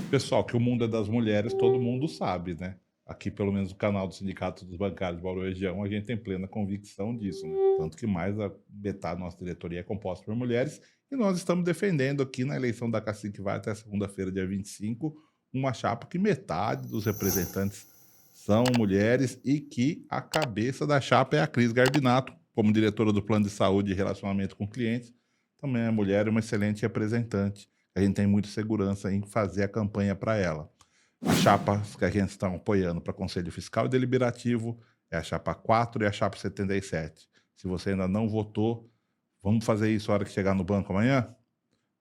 Pessoal, que o mundo é das mulheres, todo mundo sabe, né? Aqui, pelo menos, o canal do Sindicato dos Bancários de Bauru Região, a gente tem plena convicção disso, né? Tanto que mais da metade da nossa diretoria é composta por mulheres, e nós estamos defendendo aqui na eleição da Cacique, que vai até segunda-feira, dia 25, uma chapa que metade dos representantes são mulheres e que a cabeça da chapa é a Cris Garbinato, como diretora do Plano de Saúde e Relacionamento com Clientes, também é mulher e uma excelente representante. A gente tem muita segurança em fazer a campanha para ela. A chapa que a gente está apoiando para Conselho Fiscal e Deliberativo é a chapa 4 e a chapa 77. Se você ainda não votou, vamos fazer isso na hora que chegar no banco amanhã?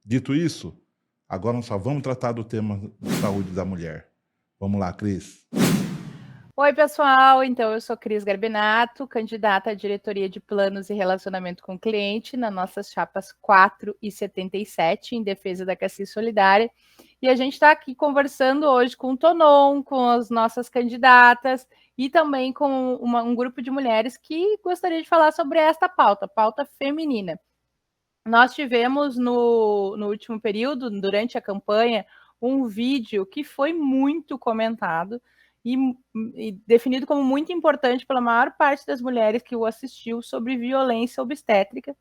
Dito isso, agora nós só vamos tratar do tema de saúde da mulher. Vamos lá, Cris. Oi, pessoal. Então, eu sou Cris Garbinato, candidata à diretoria de Planos e Relacionamento com o Cliente nas nossas chapas 4 e 77, em defesa da Cassi Solidária. E a gente está aqui conversando hoje com o Tonon, com as nossas candidatas e também com um grupo de mulheres que gostaria de falar sobre esta pauta feminina. Nós tivemos no último período, durante a campanha, um vídeo que foi muito comentado e definido como muito importante pela maior parte das mulheres que o assistiu, sobre violência obstétrica.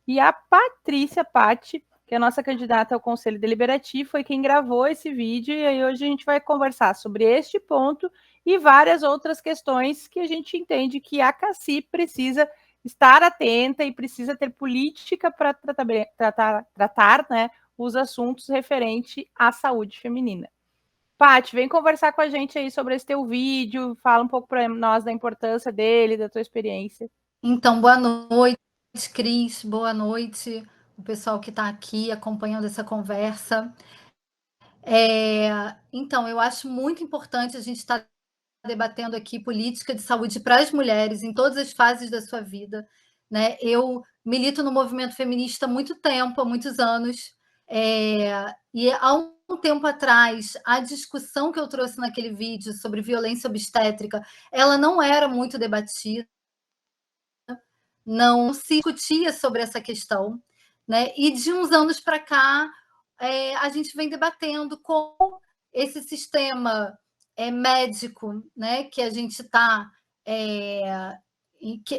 E a Patrícia Patti, que é a nossa candidata ao Conselho Deliberativo, foi quem gravou esse vídeo, e aí hoje a gente vai conversar sobre este ponto e várias outras questões que a gente entende que a Cassi precisa estar atenta e precisa ter política para tratar, né, os assuntos referentes à saúde feminina. Paty, vem conversar com a gente aí sobre esse teu vídeo, fala um pouco para nós da importância dele, da tua experiência. Então, boa noite, Cris, boa noite, o pessoal que está aqui acompanhando essa conversa. Então, eu acho muito importante a gente estar debatendo aqui política de saúde para as mulheres em todas as fases da sua vida, né? Eu milito no movimento feminista há muito tempo, há muitos anos, e há um tempo atrás, a discussão que eu trouxe naquele vídeo sobre violência obstétrica, ela não era muito debatida, não se discutia sobre essa questão, né? E de uns anos para cá, a gente vem debatendo como esse sistema médico, né, que a gente está,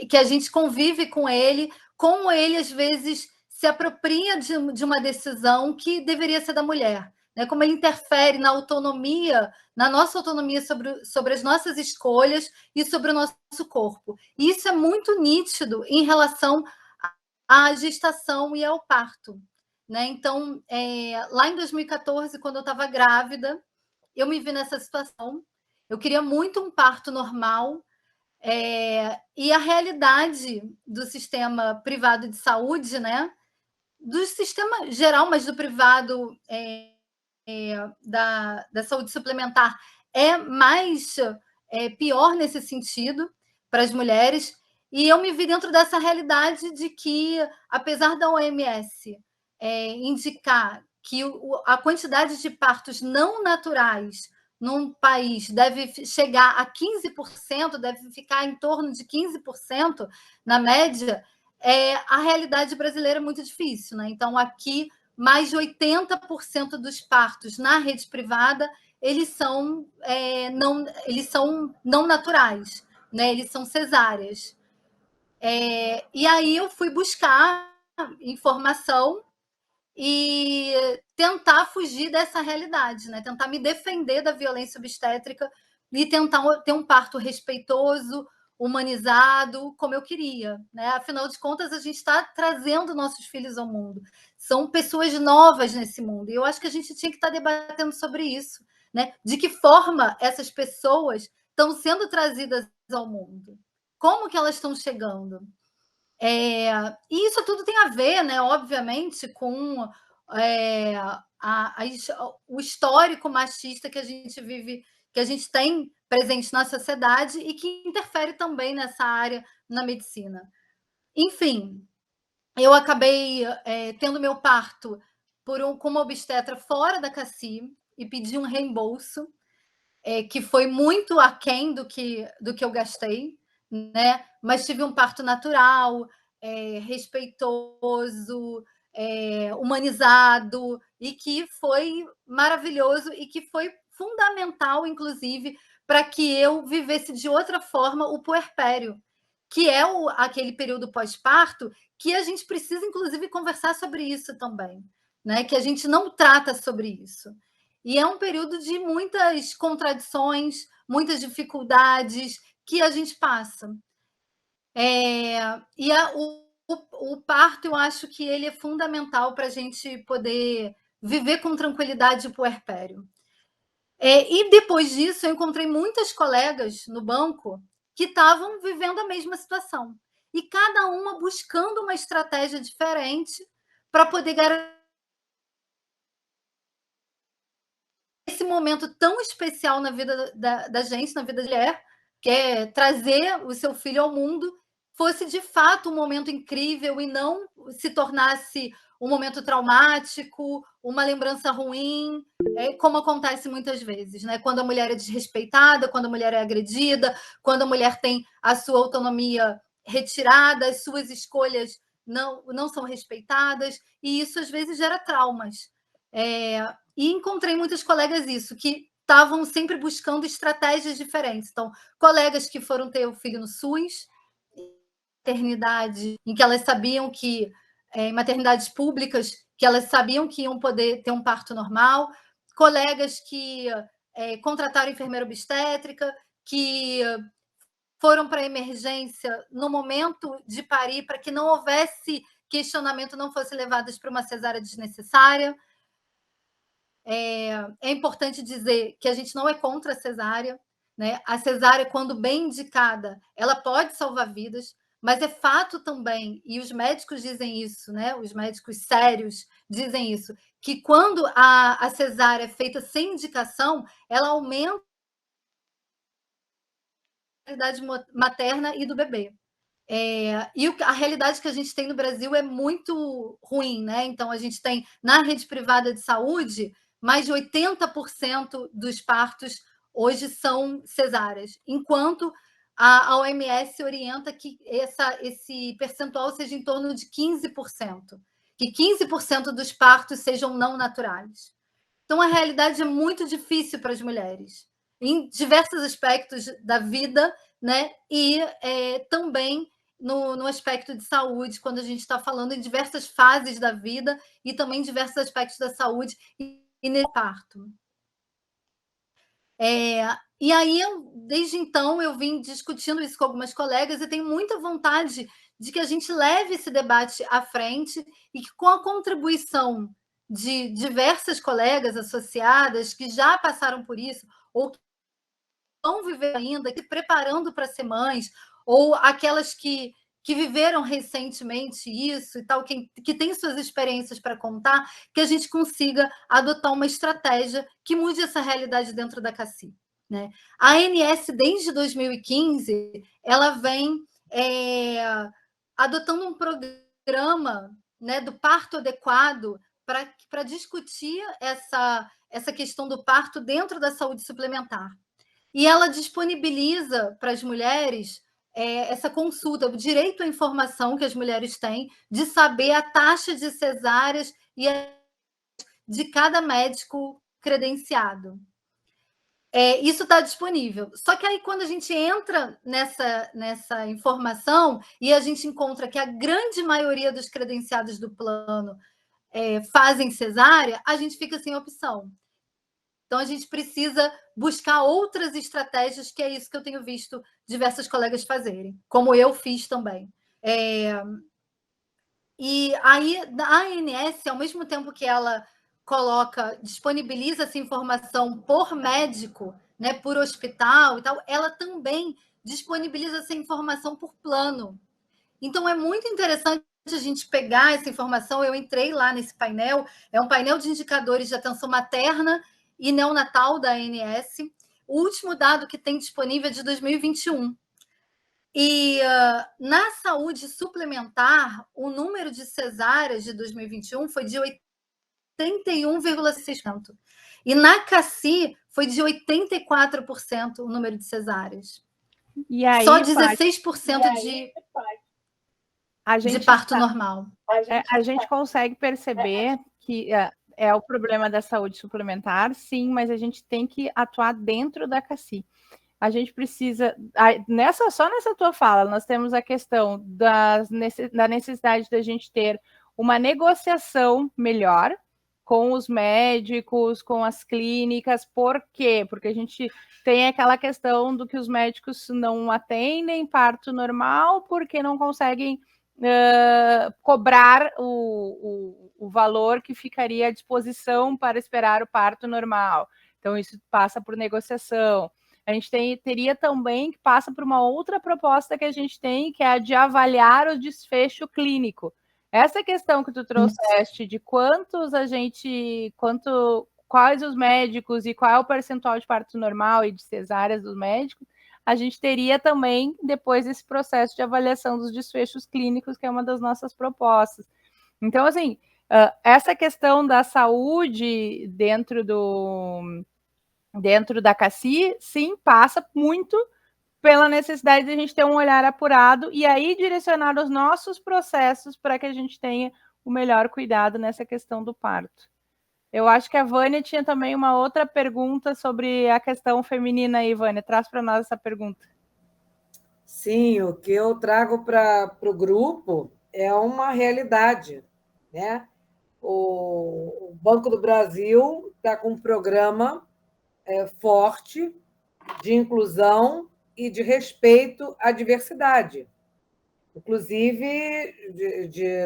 que a gente convive com ele, como ele às vezes se apropria de uma decisão que deveria ser da mulher, né? Como ele interfere na autonomia, na nossa autonomia sobre as nossas escolhas e sobre o nosso corpo. E isso é muito nítido em relação à gestação e ao parto, né? Então, lá em 2014, quando eu estava grávida, eu me vi nessa situação. Eu queria muito um parto normal, e a realidade do sistema privado de saúde, né? Do sistema geral, mas do privado, da saúde suplementar, é mais pior nesse sentido para as mulheres. E eu me vi dentro dessa realidade de que, apesar da OMS indicar que a quantidade de partos não naturais num país deve chegar a 15%, deve ficar em torno de 15% na média, a realidade brasileira é muito difícil, né? Então, aqui, mais de 80% dos partos na rede privada, eles são não naturais, né? Eles são cesáreas. E aí eu fui buscar informação e tentar fugir dessa realidade, né? Tentar me defender da violência obstétrica e tentar ter um parto respeitoso, humanizado, como eu queria, né? Afinal de contas, a gente está trazendo nossos filhos ao mundo. São pessoas novas nesse mundo. E eu acho que a gente tinha que estar debatendo sobre isso, né? De que forma essas pessoas estão sendo trazidas ao mundo? Como que elas estão chegando? E isso tudo tem a ver, né, obviamente, com o histórico machista que a gente vive, que a gente tem presente na sociedade e que interfere também nessa área na medicina. Enfim, eu acabei tendo meu parto com uma obstetra fora da Cassi e pedi um reembolso, que foi muito aquém do que eu gastei, né? Mas tive um parto natural, respeitoso, humanizado, e que foi maravilhoso e que foi fundamental, inclusive, para que eu vivesse de outra forma o puerpério, que é aquele período pós-parto que a gente precisa, inclusive, conversar sobre isso também, né? Que a gente não trata sobre isso. E é um período de muitas contradições, muitas dificuldades que a gente passa. O parto, eu acho que ele é fundamental para a gente poder viver com tranquilidade o puerpério. E depois disso, eu encontrei muitas colegas no banco que estavam vivendo a mesma situação. E cada uma buscando uma estratégia diferente para poder garantir esse momento tão especial na vida da gente, na vida da mulher, que é trazer o seu filho ao mundo, fosse de fato um momento incrível e não se tornasse um momento traumático, uma lembrança ruim, como acontece muitas vezes, né? Quando a mulher é desrespeitada, quando a mulher é agredida, quando a mulher tem a sua autonomia retirada, as suas escolhas não são respeitadas, e isso às vezes gera traumas. E encontrei muitas colegas isso, que estavam sempre buscando estratégias diferentes. Então, colegas que foram ter o filho no SUS, maternidade, em que elas sabiam que, em maternidades públicas, que elas sabiam que iam poder ter um parto normal, colegas que contrataram enfermeira obstétrica, que foram para a emergência no momento de parir, para que não houvesse questionamento, não fossem levadas para uma cesárea desnecessária. É importante dizer que a gente não é contra a cesárea, né? A cesárea, quando bem indicada, ela pode salvar vidas, mas é fato também, e os médicos dizem isso, né? Os médicos sérios dizem isso, que quando a cesárea é feita sem indicação, ela aumenta a idade materna e do bebê. E a realidade que a gente tem no Brasil é muito ruim, né? Então, a gente tem, na rede privada de saúde, mais de 80% dos partos hoje são cesáreas, enquanto a OMS orienta que esse percentual seja em torno de 15%, que 15% dos partos sejam não naturais. Então, a realidade é muito difícil para as mulheres, em diversos aspectos da vida, né? E também no aspecto de saúde, quando a gente está falando em diversas fases da vida e também em diversos aspectos da saúde e nesse parto. E aí, desde então, eu vim discutindo isso com algumas colegas e tenho muita vontade de que a gente leve esse debate à frente e que, com a contribuição de diversas colegas associadas que já passaram por isso ou que vão viver ainda, que preparando para ser mães, ou aquelas que viveram recentemente isso e tal, que tem suas experiências para contar, que a gente consiga adotar uma estratégia que mude essa realidade dentro da CACI, né? A ANS, desde 2015, ela vem adotando um programa, né, do parto adequado para discutir essa questão do parto dentro da saúde suplementar. E ela disponibiliza para as mulheres essa consulta, o direito à informação que as mulheres têm de saber a taxa de cesáreas e de cada médico credenciado. Isso está disponível. Só que aí, quando a gente entra nessa informação e a gente encontra que a grande maioria dos credenciados do plano fazem cesárea, a gente fica sem opção. Então, a gente precisa buscar outras estratégias, que é isso que eu tenho visto diversas colegas fazerem, como eu fiz também. E aí, a ANS, ao mesmo tempo que ela disponibiliza essa informação por médico, né, por hospital e tal, ela também disponibiliza essa informação por plano. Então, é muito interessante a gente pegar essa informação. Eu entrei lá nesse painel, é um painel de indicadores de atenção materna e neonatal da ANS. O último dado que tem disponível é de 2021. E na saúde suplementar, o número de cesáreas de 2021 foi de 81,6%. E na CACI foi de 84% o número de cesáreas. E aí, só 16% de parto normal. A gente consegue perceber que é o problema da saúde suplementar, sim, mas a gente tem que atuar dentro da CACI. A gente precisa, só nessa tua fala, nós temos a questão da necessidade da gente ter uma negociação melhor com os médicos, com as clínicas. Por quê? Porque a gente tem aquela questão do que os médicos não atendem parto normal porque não conseguem cobrar o valor que ficaria à disposição para esperar o parto normal. Então, isso passa por negociação. A gente teria também que passa por uma outra proposta que a gente tem, que é a de avaliar o desfecho clínico. Essa questão que tu trouxeste de quais os médicos e qual é o percentual de parto normal e de cesáreas dos médicos, a gente teria também depois esse processo de avaliação dos desfechos clínicos, que é uma das nossas propostas. Então, assim, essa questão da saúde dentro da CACI, sim, passa muito pela necessidade de a gente ter um olhar apurado e aí direcionar os nossos processos para que a gente tenha o melhor cuidado nessa questão do parto. Eu acho que a Vânia tinha também uma outra pergunta sobre a questão feminina aí, Vânia. Traz para nós essa pergunta. Sim, o que eu trago para o grupo é uma realidade, né? O Banco do Brasil está com um programa forte de inclusão e de respeito à diversidade. Inclusive,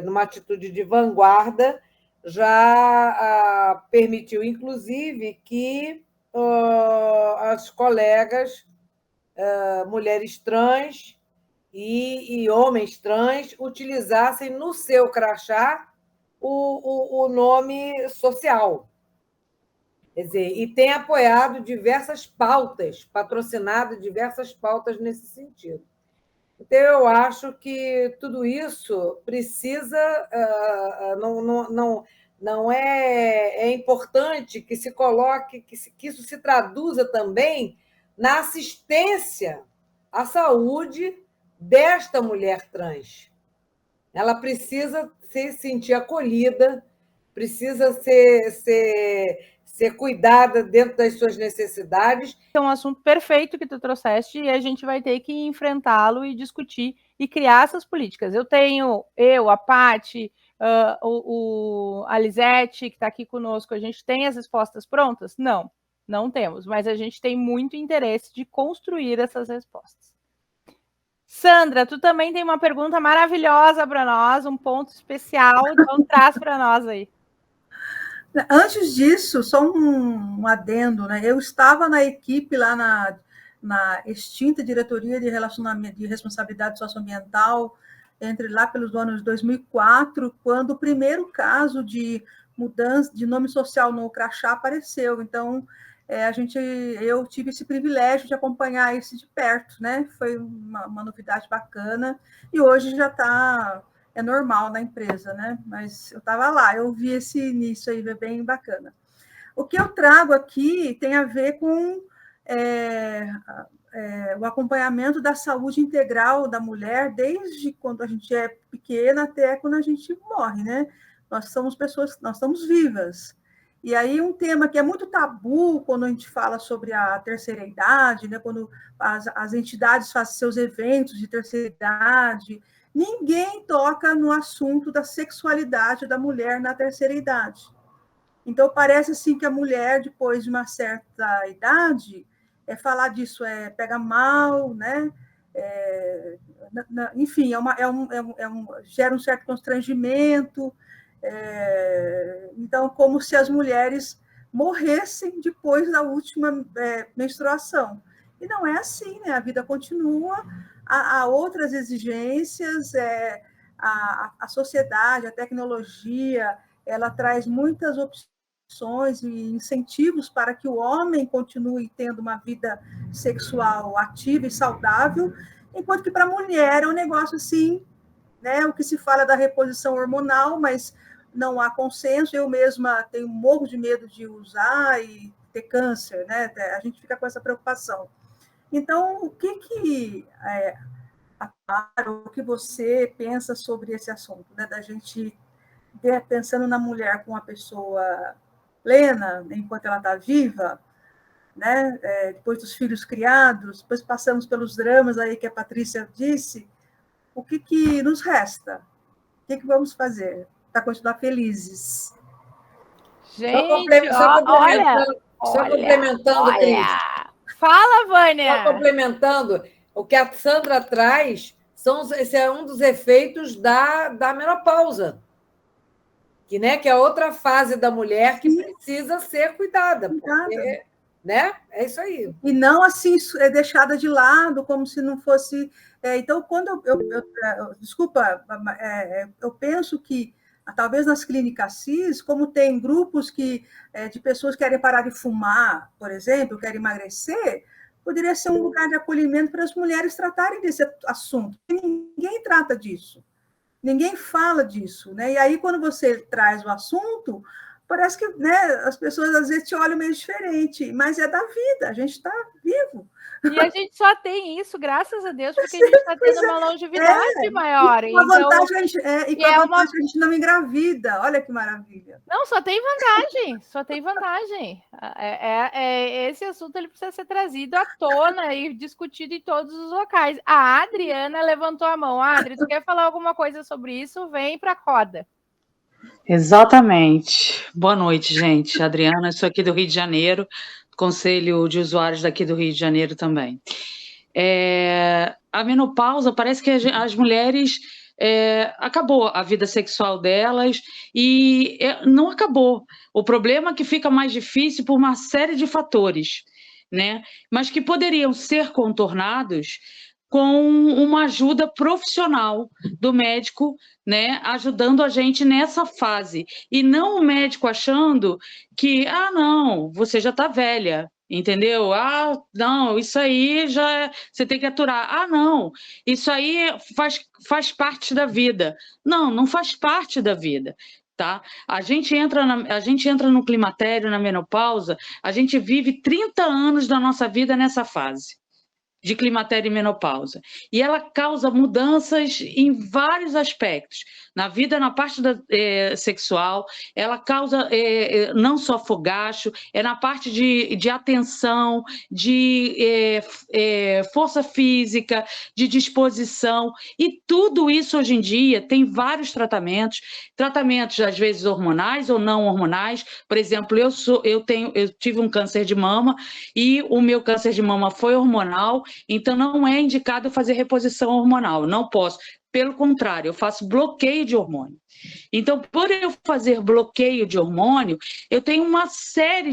numa atitude de vanguarda, já permitiu, inclusive, que as colegas, mulheres trans e homens trans, utilizassem no seu crachá o nome social. Quer dizer, e tem apoiado diversas pautas, patrocinado diversas pautas nesse sentido. Então, eu acho que tudo isso precisa, não é importante que se coloque, que isso se traduza também na assistência à saúde desta mulher trans. Ela precisa se sentir acolhida, precisa ser cuidada dentro das suas necessidades. É um assunto perfeito que tu trouxeste e a gente vai ter que enfrentá-lo e discutir e criar essas políticas. A Paty, a Lisete, que está aqui conosco, a gente tem as respostas prontas? Não, não temos, mas a gente tem muito interesse de construir essas respostas. Sandra, tu também tem uma pergunta maravilhosa para nós, um ponto especial, então traz para nós aí. Antes disso, só um adendo, né? Eu estava na equipe lá na extinta Diretoria de Relacionamento de Responsabilidade Socioambiental, lá pelos anos 2004, quando o primeiro caso de mudança de nome social no crachá apareceu. Então, eu tive esse privilégio de acompanhar isso de perto, né? Foi uma novidade bacana, e hoje já está... é normal na empresa, né? Mas eu estava lá, eu vi esse início aí, bem bacana. O que eu trago aqui tem a ver com o acompanhamento da saúde integral da mulher, desde quando a gente é pequena até quando a gente morre, né? Nós somos pessoas, nós estamos vivas. E aí um tema que é muito tabu quando a gente fala sobre a terceira idade, né? Quando as entidades fazem seus eventos de terceira idade, ninguém toca no assunto da sexualidade da mulher na terceira idade. Então, parece assim que a mulher, depois de uma certa idade, falar disso pega mal, né? Enfim, gera um certo constrangimento. Então, como se as mulheres morressem depois da última menstruação. E não é assim, né? A vida continua, há outras exigências, a sociedade, a tecnologia, ela traz muitas opções e incentivos para que o homem continue tendo uma vida sexual ativa e saudável, enquanto que para a mulher é um negócio assim, né? O que se fala da reposição hormonal, mas não há consenso. Eu mesma tenho morro de medo de usar e ter câncer, né? A gente fica com essa preocupação. Então, o que o que você pensa sobre esse assunto, né? Da gente pensando na mulher como uma pessoa plena, enquanto ela está viva, né? Depois dos filhos criados, depois passamos pelos dramas aí que a Patrícia disse, o que nos resta? O que vamos fazer para continuar felizes? Gente, olha, Cris. Fala, Vânia. Só complementando, o que a Sandra traz, esse é um dos efeitos da menopausa, que é outra fase da mulher que precisa ser cuidada. Porque, né? É isso aí. E não assim deixada de lado, como se não fosse... Então, quando desculpa, eu penso que talvez nas clínicas CIS, como tem grupos de pessoas que querem parar de fumar, por exemplo, querem emagrecer, poderia ser um lugar de acolhimento para as mulheres tratarem desse assunto. Ninguém trata disso. Ninguém fala disso, né? E aí, quando você traz o assunto, parece que, né, as pessoas às vezes te olham meio diferente, mas é da vida, a gente está vivo. E a gente só tem isso, graças a Deus, porque a gente está tendo uma longevidade maior. E com a vantagem, a gente não engravida, olha que maravilha. Não, só tem vantagem, só tem vantagem. Esse assunto ele precisa ser trazido à tona e discutido em todos os locais. A Adriana levantou a mão. Adri, tu quer falar alguma coisa sobre isso? Vem para a roda. Exatamente. Boa noite, gente. Adriana, sou aqui do Rio de Janeiro, Conselho de Usuários daqui do Rio de Janeiro também. A menopausa, parece que as mulheres... acabou a vida sexual delas e não acabou. O problema é que fica mais difícil por uma série de fatores, né? Mas que poderiam ser contornados com uma ajuda profissional do médico, né, ajudando a gente nessa fase. E não o médico achando que, não, você já está velha, entendeu? Não, isso aí você tem que aturar. Não, isso aí faz parte da vida. Não faz parte da vida. Tá? A gente entra no climatério, na menopausa, a gente vive 30 anos da nossa vida nessa fase de climatério e menopausa. E ela causa mudanças em vários aspectos. Na vida, na parte sexual, ela causa não só fogacho, na parte de atenção, de força física, de disposição. E tudo isso, hoje em dia, tem vários tratamentos, às vezes, hormonais ou não hormonais. Por exemplo, eu tive um câncer de mama e o meu câncer de mama foi hormonal, então não é indicado fazer reposição hormonal, não posso. Pelo contrário, eu faço bloqueio de hormônio. Então, por eu fazer bloqueio de hormônio, eu tenho uma série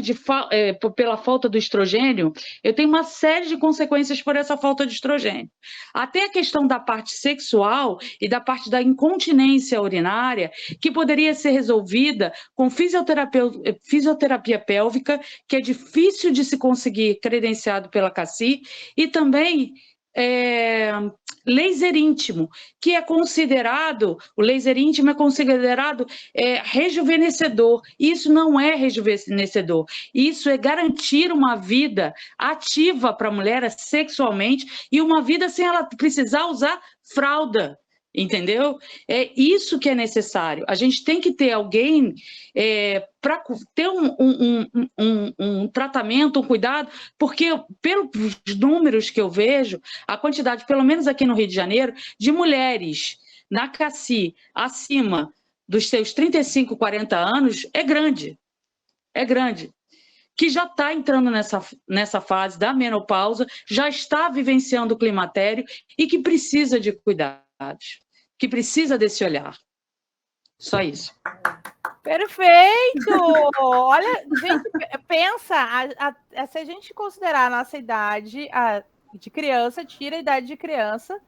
pela falta do estrogênio, eu tenho uma série de consequências por essa falta de estrogênio. Até a questão da parte sexual e da parte da incontinência urinária, que poderia ser resolvida com fisioterapia pélvica, que é difícil de se conseguir credenciado pela CACI, e também laser íntimo, que é considerado, o laser íntimo é considerado rejuvenescedor. Isso não é rejuvenescedor, isso é garantir uma vida ativa para a mulher sexualmente e uma vida sem ela precisar usar fralda. Entendeu? É isso que é necessário. A gente tem que ter alguém para ter um tratamento, um cuidado, porque pelos números que eu vejo, a quantidade, pelo menos aqui no Rio de Janeiro, de mulheres na CACI acima dos seus 35, 40 anos é grande. É grande. Que já está entrando nessa fase da menopausa, já está vivenciando o climatério e que precisa de cuidados, que precisa desse olhar. Só isso. Perfeito! Olha, gente, pensa, se a gente considerar a nossa idade de criança, tira a idade de criança,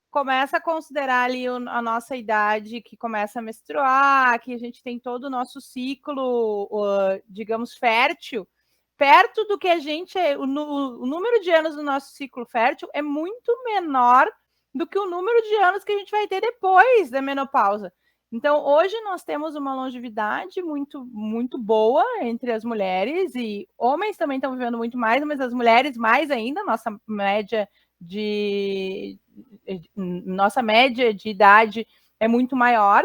começa a considerar ali a nossa idade que começa a menstruar, que a gente tem todo o nosso ciclo, digamos, fértil, perto do que a gente... O número de anos do nosso ciclo fértil é muito menor do que o número de anos que a gente vai ter depois da menopausa. Então, hoje nós temos uma longevidade muito, muito boa entre as mulheres, e homens também estão vivendo muito mais, mas as mulheres mais ainda. Nossa média de idade é muito maior.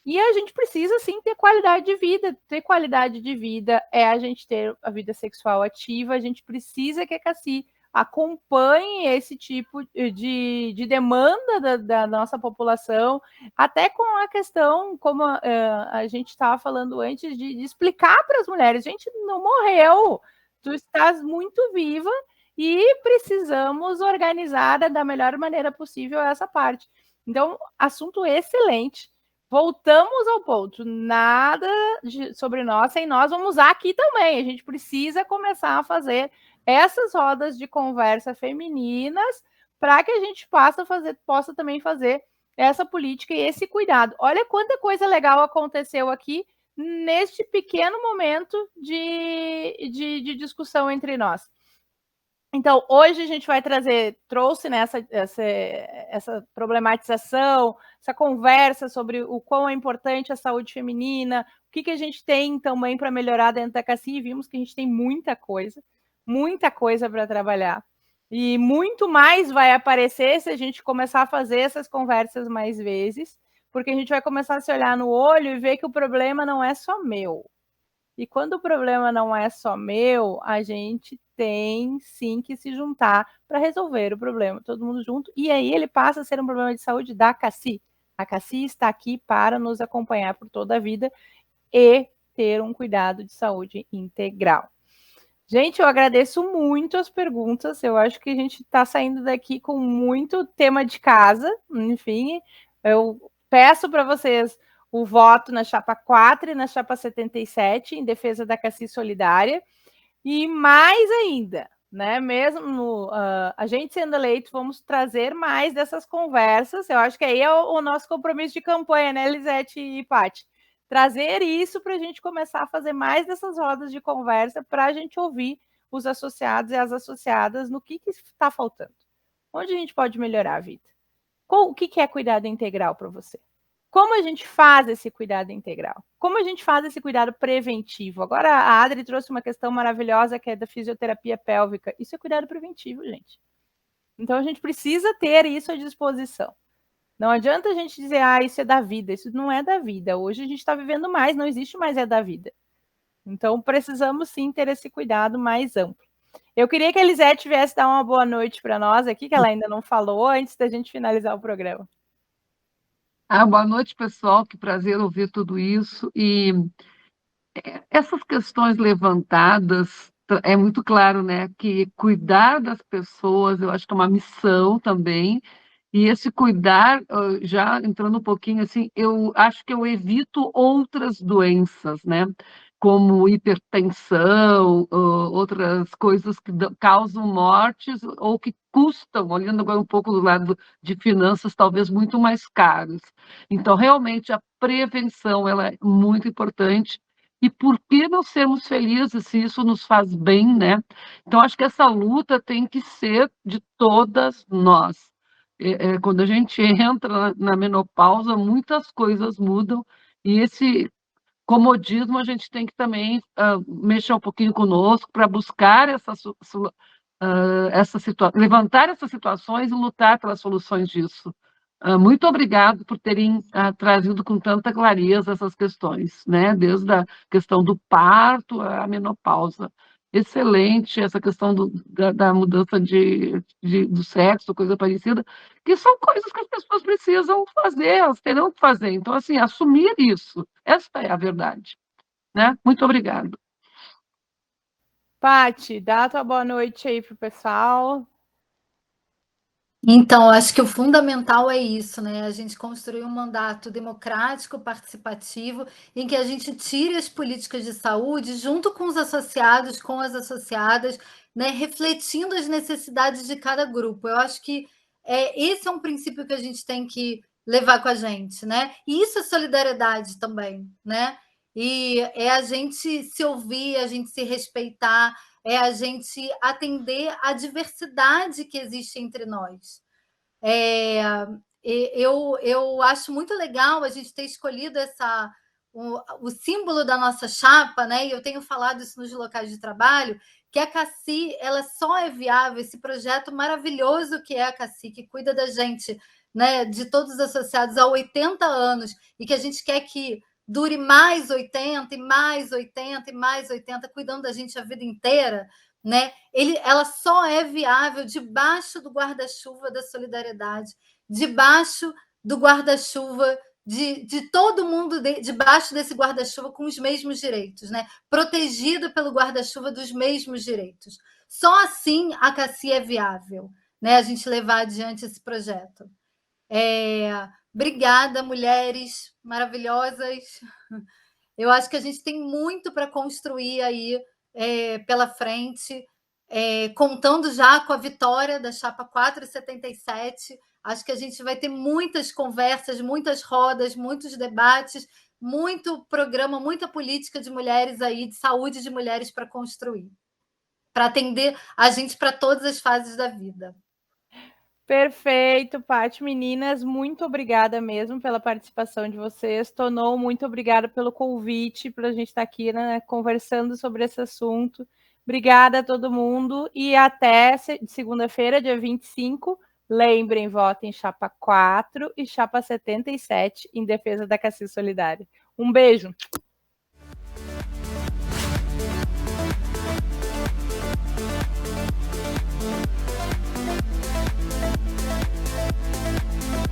E a gente precisa, sim, ter qualidade de vida. Ter qualidade de vida é a gente ter a vida sexual ativa, a gente precisa que a CACI acompanhe esse tipo de demanda da nossa população, até com a questão, como a gente estava falando antes, de explicar para as mulheres, gente, não morreu, tu estás muito viva e precisamos organizar da melhor maneira possível essa parte. Então, assunto excelente. Voltamos ao ponto, nada sobre nós sem nós, vamos usar aqui também. A gente precisa começar a fazer essas rodas de conversa femininas para que a gente possa também fazer essa política e esse cuidado. Olha quanta coisa legal aconteceu aqui neste pequeno momento de discussão entre nós. Então, hoje a gente vai trouxe essa problematização, essa conversa sobre o quão é importante a saúde feminina, o que a gente tem também para melhorar dentro da CACI, vimos que a gente tem muita coisa para trabalhar. E muito mais vai aparecer se a gente começar a fazer essas conversas mais vezes, porque a gente vai começar a se olhar no olho e ver que o problema não é só meu. E quando o problema não é só meu, a gente tem sim que se juntar para resolver o problema, todo mundo junto. E aí ele passa a ser um problema de saúde da CACI. A CACI está aqui para nos acompanhar por toda a vida e ter um cuidado de saúde integral. Gente, eu agradeço muito as perguntas. Eu acho que a gente está saindo daqui com muito tema de casa. Enfim, eu peço para vocês o voto na chapa 4 e na chapa 77, em defesa da CACI Solidária. E mais ainda, né? Mesmo a gente sendo eleito, vamos trazer mais dessas conversas. Eu acho que aí é o nosso compromisso de campanha, né, Elisete e Paty? Trazer isso para a gente começar a fazer mais dessas rodas de conversa para a gente ouvir os associados e as associadas no que está faltando. Onde a gente pode melhorar a vida? O que é cuidado integral para você? Como a gente faz esse cuidado integral? Como a gente faz esse cuidado preventivo? Agora a Adri trouxe uma questão maravilhosa que é da fisioterapia pélvica. Isso é cuidado preventivo, gente. Então a gente precisa ter isso à disposição. Não adianta a gente dizer, isso é da vida. Isso não é da vida. Hoje a gente está vivendo mais, não existe mais é da vida. Então precisamos sim ter esse cuidado mais amplo. Eu queria que a Elisete viesse dar uma boa noite para nós aqui, que ela ainda não falou, antes da gente finalizar o programa. Boa noite, pessoal. Que prazer ouvir tudo isso. E essas questões levantadas, é muito claro, né, que cuidar das pessoas, eu acho que é uma missão também. E esse cuidar, já entrando um pouquinho assim, eu acho que eu evito outras doenças, né? Como hipertensão, outras coisas que causam mortes ou que custam, olhando agora um pouco do lado de finanças, talvez muito mais caros. Então, realmente, a prevenção ela é muito importante. E por que não sermos felizes se isso nos faz bem, né? Então, acho que essa luta tem que ser de todas nós. Quando a gente entra na menopausa, muitas coisas mudam, e esse comodismo a gente tem que também mexer um pouquinho conosco para buscar levantar essas situações e lutar pelas soluções disso. Muito obrigado por terem trazido com tanta clareza essas questões, né? Desde a questão do parto à menopausa. Excelente essa questão da mudança do sexo, coisa parecida, que são coisas que as pessoas precisam fazer, elas terão que fazer. Então, assim, assumir isso, esta é a verdade, né? Muito obrigada. Paty, dá a tua boa noite aí para o pessoal. Então, acho que o fundamental é isso, né? A gente construir um mandato democrático, participativo, em que a gente tire as políticas de saúde junto com os associados, com as associadas, né? Refletindo as necessidades de cada grupo. Eu acho que esse é um princípio que a gente tem que levar com a gente, né? E isso é solidariedade também, né? E é a gente se ouvir, a gente se respeitar, é a gente atender à diversidade que existe entre nós. Eu acho muito legal a gente ter escolhido o símbolo da nossa chapa, né? E eu tenho falado isso nos locais de trabalho, que a CACI ela só é viável, esse projeto maravilhoso que é a CACI, que cuida da gente né, de todos os associados há 80 anos e que a gente quer que dure mais 80 e mais 80 e mais 80, cuidando da gente a vida inteira, né? Ela só é viável debaixo do guarda-chuva da solidariedade, debaixo do guarda-chuva de todo mundo debaixo desse guarda-chuva com os mesmos direitos, né? Protegido pelo guarda-chuva dos mesmos direitos. Só assim a CACI é viável, né? A gente levar adiante esse projeto. Obrigada, mulheres maravilhosas. Eu acho que a gente tem muito para construir aí pela frente, contando já com a vitória da Chapa 477. Acho que a gente vai ter muitas conversas, muitas rodas, muitos debates, muito programa, muita política de mulheres aí, de saúde de mulheres para construir, para atender a gente para todas as fases da vida. Perfeito, Paty. Meninas, muito obrigada mesmo pela participação de vocês. Tonou, muito obrigada pelo convite, para a gente estar aqui, né, conversando sobre esse assunto. Obrigada a todo mundo e até segunda-feira, dia 25. Lembrem, votem Chapa 4 e Chapa 77 em defesa da CACI Solidária. Um beijo.